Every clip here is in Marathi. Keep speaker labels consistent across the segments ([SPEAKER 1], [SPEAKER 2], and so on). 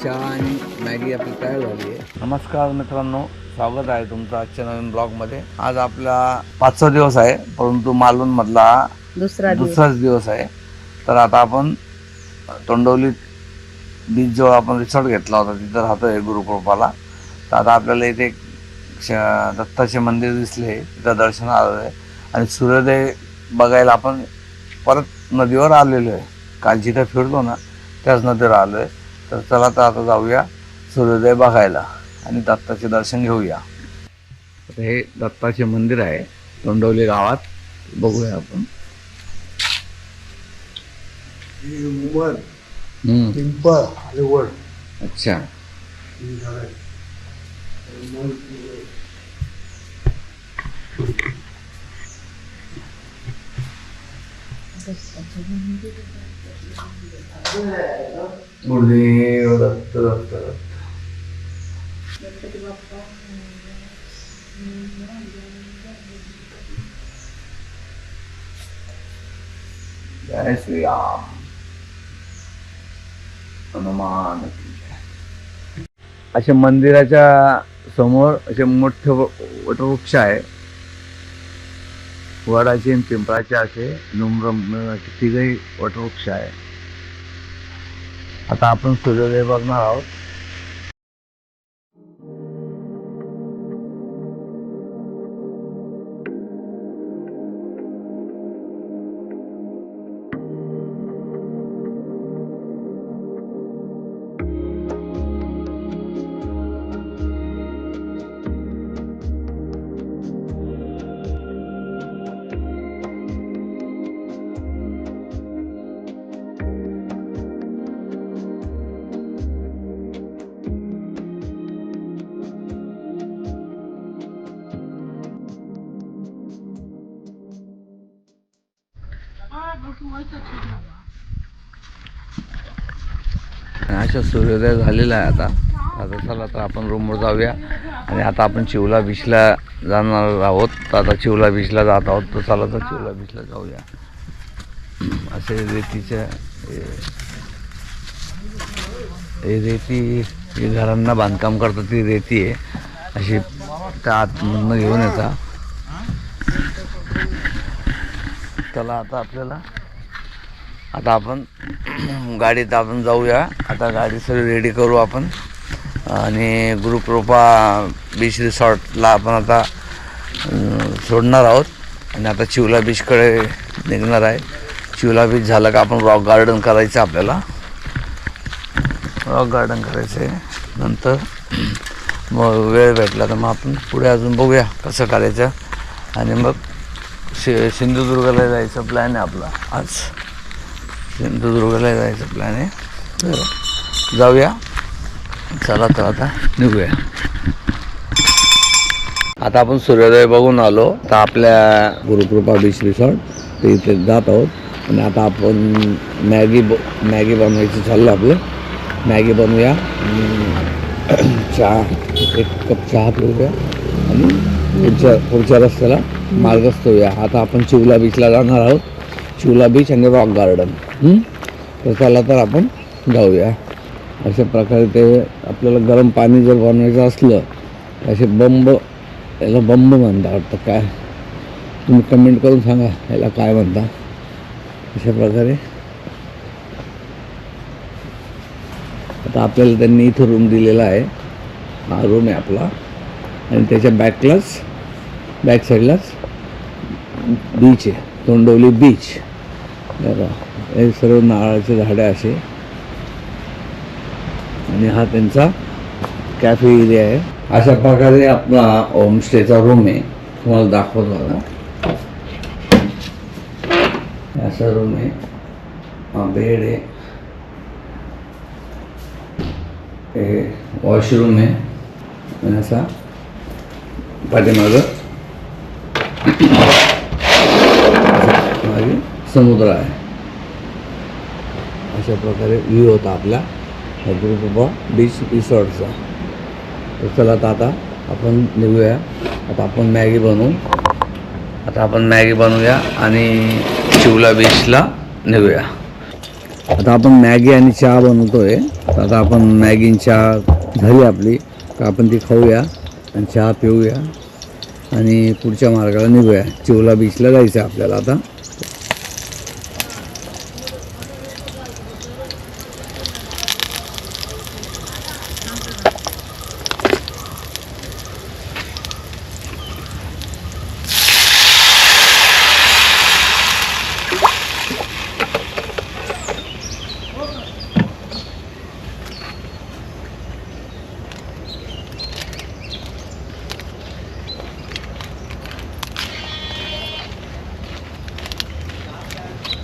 [SPEAKER 1] चहा आणि मॅगी आपली तयार झाली आहे. नमस्कार मित्रांनो, स्वागत आहे तुमचं आजच्या नवीन ब्लॉगमध्ये. आज आपला 5वा दिवस आहे, परंतु मालवणमधला दुसराच दिवस आहे. तर आता आपण तोंडवली बीच जवळ आपण रिसॉर्ट घेतला होता, तिथं राहतोय गुरुकृपाला. तर आता आपल्याला इथे एक दत्ताचे मंदिर दिसले, तिथं दर्शन आलं आहे आणि सूर्योदय बघायला आपण परत नदीवर आलेलो आहे. काल जिथं फिरलो ना त्याच नदीवर आलो आहे. तर चला तर आता जाऊया सूर्योदय बघायला आणि दत्ताचे दर्शन घेऊया. हे दत्ताचे मंदिर आहे तोंडवली गावात, बघूया आपण.
[SPEAKER 2] पिंपळ आणि वड.
[SPEAKER 1] अच्छा, गुरुदेव दत्त दत्त दत्त. जय श्रीराम. हनुमान की जय. अशा मंदिराच्या समोर असे मोठे वटवृक्ष आहे. वडाचे आणि पिंपळाचे असे नम्र तिघही वटवृक्ष आहे. आता आपण सूर्योदय बघणार आहोत. अशा सूर्योदय झालेला आहे. आता चला तर आपण रूमवर जाऊया आणि आता आपण चिवला बीचला जाणार आहोत. तर आता चिवला बीचला जात आहोत. तर चला तर चिवला बीचला जाऊया. असे रेतीच्या रेती घरांना बांधकाम करतात, ती रेती आहे अशी त्या आतमधनं घेऊन येतात. चला आता आपण गाडीत आपण जाऊया. आता गाडी सगळी रेडी करू आपण आणि गुरुकृपा बीच रिसॉर्टला आपण आता सोडणार आहोत आणि आता चिवला बीचकडे निघणार आहे. चिवला बीच झालं का आपण रॉक गार्डन करायचं, आपल्याला रॉक गार्डन करायचं आहे. नंतर मग वेळ भेटला तर मग आपण पुढे अजून बघूया कसं करायचं. आणि मग सिंधुदुर्गला जायचं प्लॅन आहे आपला. आज सिंधुदुर्गला जायचं प्लॅन आहे. तर जाऊया. चला तर आता निघूया. आता आपण सूर्योदय बघून आलो. तर आपल्या गुरुकृपा बीच रिसॉर्ट ते इथे जात आहोत आणि आता आपण मॅगी बनवायची चाललं आपलं. मॅगी बनवूया, चहा, 1 कप चहा पिऊया आणि पुढच्या रस्त्याला मार्गस्थ होऊया. आता आपण चिवला बीचला जाणार आहोत. चिवला बीच आणि रॉक गार्डन. तर चला तर आपण जाऊया. अशा प्रकारे ते आपल्याला गरम पाणी जर बनवायचं असलं असे याला बंब म्हणता वाटतं. काय तुम्ही कमेंट करून सांगा याला काय म्हणता. अशा प्रकारे आता आपल्याला त्यांनी इथं रूम दिलेला आहे. हा रूम आहे आपला आणि त्याच्या बॅक साईडलाच बीच आहे, तोंडवली बीच. हे सर्व नारळाचे झाडे असे आणि हा त्यांचा कॅफे एरिया आहे. अशा प्रकारे आपला होमस्टेचा रूम आहे. तुम्हाला दाखवतो आता. असा रूम आहे, हा बेड आहे, हे वॉशरूम आहे आणि असा पाठीमागं समुद्र आहे. अशा प्रकारे व्ह्यू होता आपला गुरुकृपा बीच रिसॉर्टचा. तर चला आता आपण निघूया. आता आपण मॅगी बनवूया आणि चिवला बीचला निघूया. आता आपण मॅगी आणि चहा बनवतोय. आता आपण मॅगी आणि चहा झाली आपली तर आपण ती खाऊया आणि चहा पिऊया आणि पुढच्या मार्गाला निघूया. चिवला बीचला जायचं आपल्याला आता.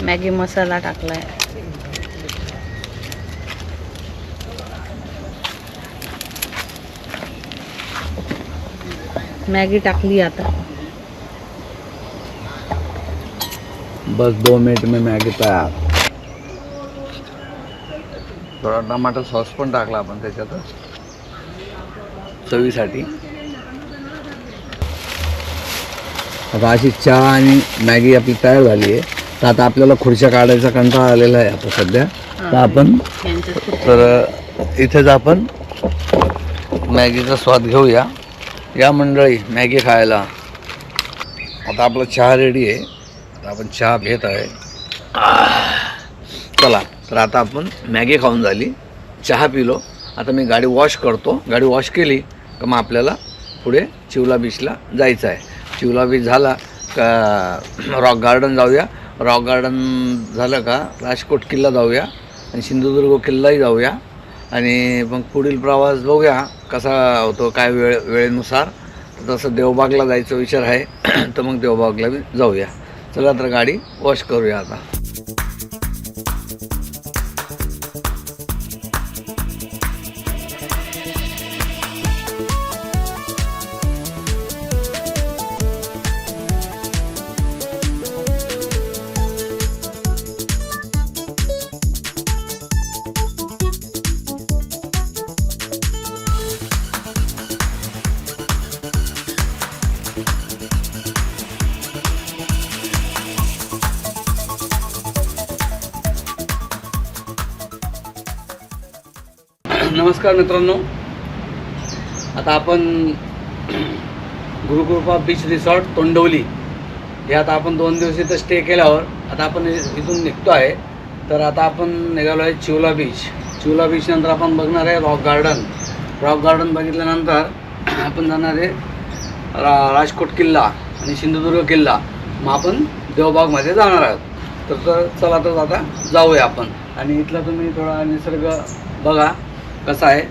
[SPEAKER 3] मॅगी मसाला टाकलाय. मॅगी टाकली आता.
[SPEAKER 1] बस 2 मिनिट में मॅगी तयार. थोडा टमाटर सॉस पण टाकला आपण त्याच्यातच चवीसाठी. आता अशी चहा आणि मॅगी आपली तयार झाली आहे. तर आता आपल्याला खुर्च्या काढायचा कंटाळा आलेला आहे आता सध्या. तर आपण इथेच आपण मॅगीचा स्वाद घेऊया. या मंडळी मॅगी खायला. आता आपला चहा रेडी आहे. आता आपण चहा घेत आहे. चला तर आता आपण मॅगी खाऊन झाली, चहा पिलो. आता मी गाडी वॉश करतो. गाडी वॉश केली का मग आपल्याला पुढे चिवला बीचला जायचं आहे. चिवला बीच झाला का रॉक गार्डन जाऊया. रॉक गार्डन झालं का राजकोट किल्ला जाऊया आणि सिंधुदुर्ग किल्लाही जाऊया आणि मग पुढील प्रवास बघूया कसा होतो काय वेळेनुसार. तसं देवबागला जायचा विचार आहे तर मग देवबागला बी जाऊया. चला तर गाडी वॉश करूया आता. नमस्कार मित्रांनो. आता आपण गुरुकृपा बीच रिसॉर्ट तोंडवली हे आता आपण 2 दिवस इथं स्टे केल्यावर आता आपण इथून निघतो आहे. तर आता आपण निघालो आहे चिवला बीच. चिवला बीच नंतर आपण बघणार आहे रॉक गार्डन. रॉक गार्डन बघितल्यानंतर आपण जाणार आहे राजकोट किल्ला आणि सिंधुदुर्ग किल्ला. मग आपण देवबागमध्ये जाणार आहोत. तर चला तर आता जाऊया आपण. आणि इथला तुम्ही थोडा निसर्ग बघा कसा आहे.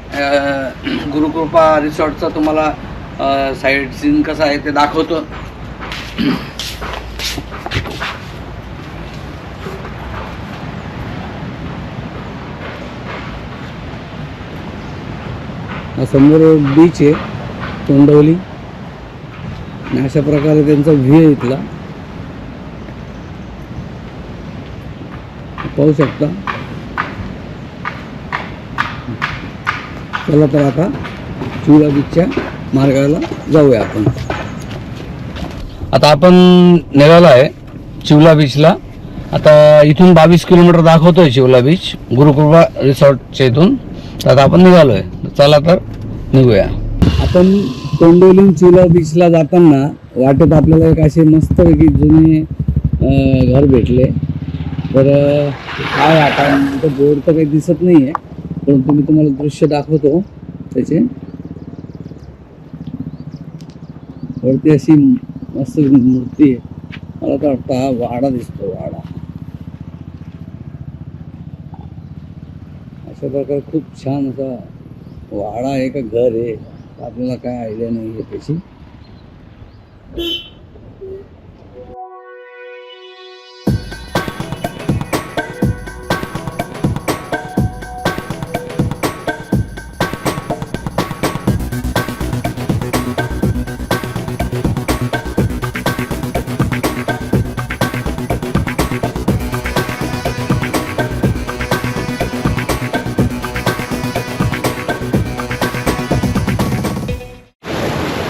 [SPEAKER 1] गुरुकृपा रिसॉर्टचा तुम्हाला साईड सीन कसा आहे ते दाखवतो. समोर बीच आहे तोंडवली आणि अशा प्रकारे त्यांचा व्ह्यू आहे इथला पाहू शकता. चला तर आता चिवला बीचच्या मार्गाला जाऊया आपण. आता आपण निघालो आहे चिवला बीचला. आता इथून 22 किलोमीटर दाखवतोय चिवला बीच गुरुकृपा रिसॉर्टच्या इथून. तर आता आपण निघालो आहे. चला तर निघूया. आपण तोंडवली चिवला बीचला जाताना वाटेत आपल्याला एक असे मस्तपैकी जुने घर भेटले. तर काय आता इथं बोर्ड तर काही दिसत नाही आहे परंतु मी तुम्हाला दृश्य दाखवतो. त्याचे वरती अशी मस्त मूर्ती आहे. मला तर वाटतं हा वाडा दिसतो. वाडा अशा प्रकारे खूप छान असा वाडा आहे का घर आहे आपल्याला काय आयडिया नाही आहे त्याची.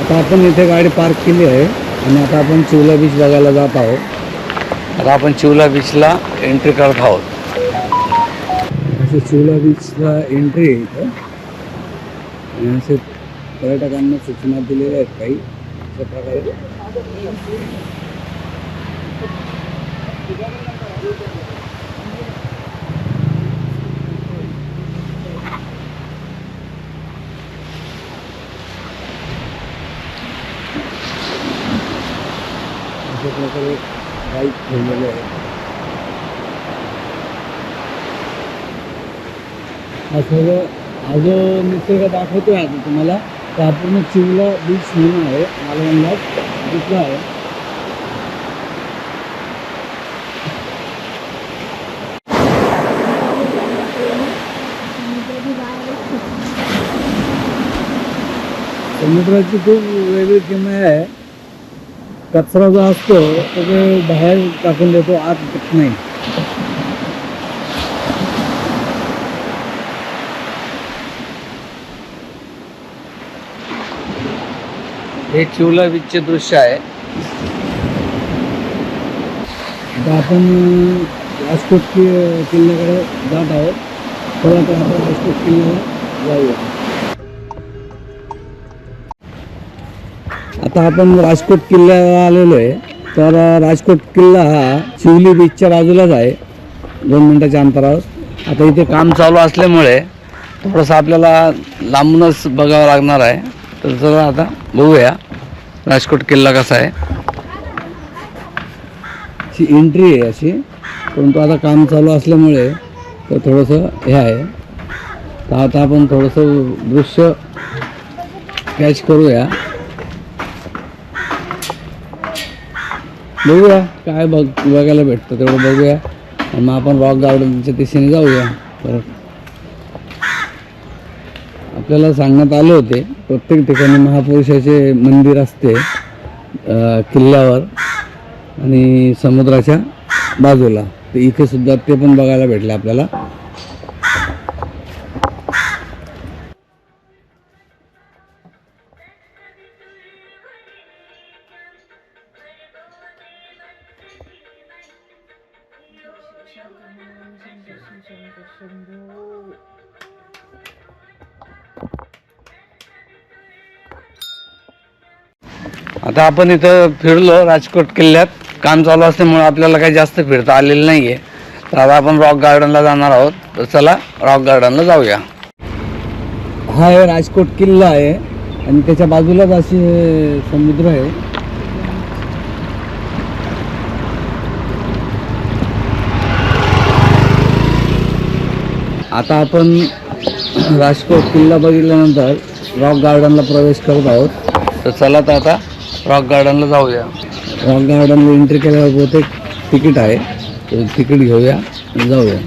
[SPEAKER 1] आता आपण इथे गाडी पार्क केली आहे आणि आता आपण चिवला बीच बघायला जात आहोत. आता आपण चिवला बीचला एंट्री करत आहोत.
[SPEAKER 2] असे चिवला बीचला एंट्री आहे इथं आणि असे पर्यटकांना सूचना दिलेल्या आहेत काही अशा प्रकारे. अशा प्रकारे बाईक ठेवलेले आहे. हा सगळं हा जो निसर्ग दाखवतोय आता तुम्हाला तर हा पूर्ण चिवला बीच म्हणून आहे मालवणला तिथला आहे. समुद्राची खूप वेगळी किमया आहे. कचरा जो असतो तो बाहेर टाकून देतो, आत येत नाही.
[SPEAKER 1] हे चिवला बीचचे दृश्य आहे.
[SPEAKER 2] आता आपण राजकोट किल्ल्याकडे जात आहोत. चला तर आपण राजकोट किल्ल्याला जाऊया. आता आपण राजकोट किल्ल्याला आलेलो आहे. तर राजकोट किल्ला हा चिवली बीचच्या बाजूलाच आहे, 2 मिनिटाच्या अंतरावर.
[SPEAKER 1] आता इथे काम चालू असल्यामुळे थोडंसं आपल्याला लांबूनच बघावं लागणार आहे. तर चला आता बघूया राजकोट किल्ला कसा आहे.
[SPEAKER 2] ची एंट्री आहे अशी, परंतु आता काम चालू असल्यामुळे तर थोडंसं हे आहे. तर आता आपण थोडंसं दृश्य कॅच करूया, बघूया काय बघायला भेटतं तेवढं बघूया. आणि मग आपण रॉक गार्डनच्या दिशेने जाऊया परत. आपल्याला सांगण्यात आले होते प्रत्येक ठिकाणी महापुरुषाचे मंदिर असते किल्ल्यावर आणि समुद्राच्या बाजूला. तर इथे सुद्धा ते पण बघायला भेटले आपल्याला.
[SPEAKER 1] आता आपण इथं फिरलो राजकोट किल्ल्यात. काम चालू असल्यामुळे आपल्याला काही जास्त फिरता आलेलं नाही आहे. तर आता आपण रॉक गार्डनला जाणार आहोत. तर चला रॉक गार्डनला जाऊया.
[SPEAKER 2] हा आहे राजकोट किल्ला आहे आणि त्याच्या बाजूलाच अशी समुद्र आहे. आता आपण राजकोट किल्ला बघितल्यानंतर रॉक गार्डनला प्रवेश करत आहोत.
[SPEAKER 1] तर चला तर आता रॉक गार्डनला जाऊया.
[SPEAKER 2] रॉक गार्डनला एंट्री केल्यावर बहुतेक तिकीट आहे, तर तिकीट घेऊया आणि जाऊया.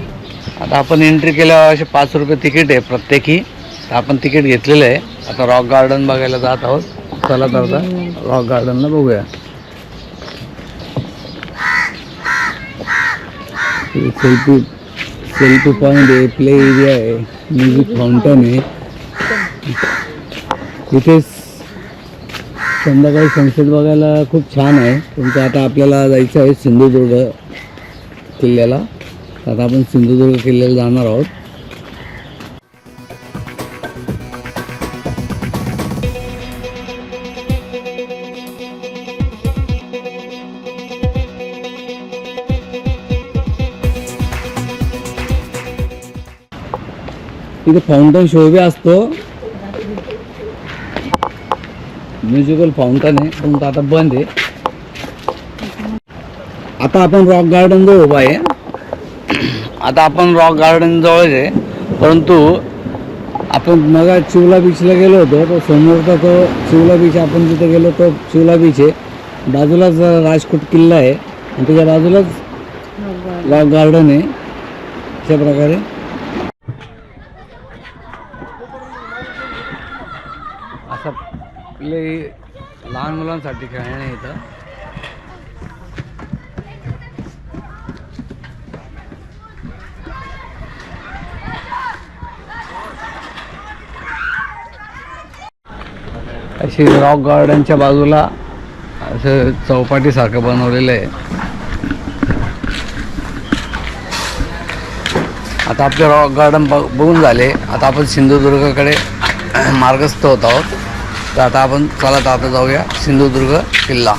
[SPEAKER 1] आता आपण एंट्री केल्यावर असे 5 रुपये तिकीट आहे प्रत्येकी. तर आपण तिकीट घेतलेलं आहे. आता रॉक गार्डन बघायला जात आहोत. चला तर आता रॉक गार्डनला बघूया.
[SPEAKER 2] सेल्फी पॉईंट आहे, प्ले एरिया आहे, म्युझिक फाउंटन आहे. इथे संध्याकाळी सनसेट बघायला खूप छान आहे. परंतु आता आपल्याला जायचं आहे सिंधुदुर्ग किल्ल्याला. आता आपण सिंधुदुर्ग किल्ल्याला जाणार आहोत. इथे फाउंटन शो बी असतो, म्युझिकल फाउंटन आहे, परंतु आता बंद आहे. आता आपण रॉक गार्डन जवळ उभा आहे.
[SPEAKER 1] आता आपण रॉक गार्डन जवळच आहे. परंतु
[SPEAKER 2] आपण मग चिवला बीचला गेलो होतो, तो समोरचा तो चिवला बीच आपण जिथे गेलो तो चिवला बीच आहे. बाजूलाच राजकोट किल्ला आहे आणि त्याच्या बाजूलाच रॉक गार्डन आहे. अशा प्रकारे
[SPEAKER 1] असं प्ले लहान मुलांसाठी खेळणे इथं. अशी रॉक गार्डनच्या बाजूला असं चौपाटीसारखं बनवलेलं आहे. आता आपले रॉक गार्डन बघून झाले. आता आपण सिंधुदुर्गाकडे मार्गस्थ होत आहोत. तर आता आपण चला आता जाऊया सिंधुदुर्ग किल्ला.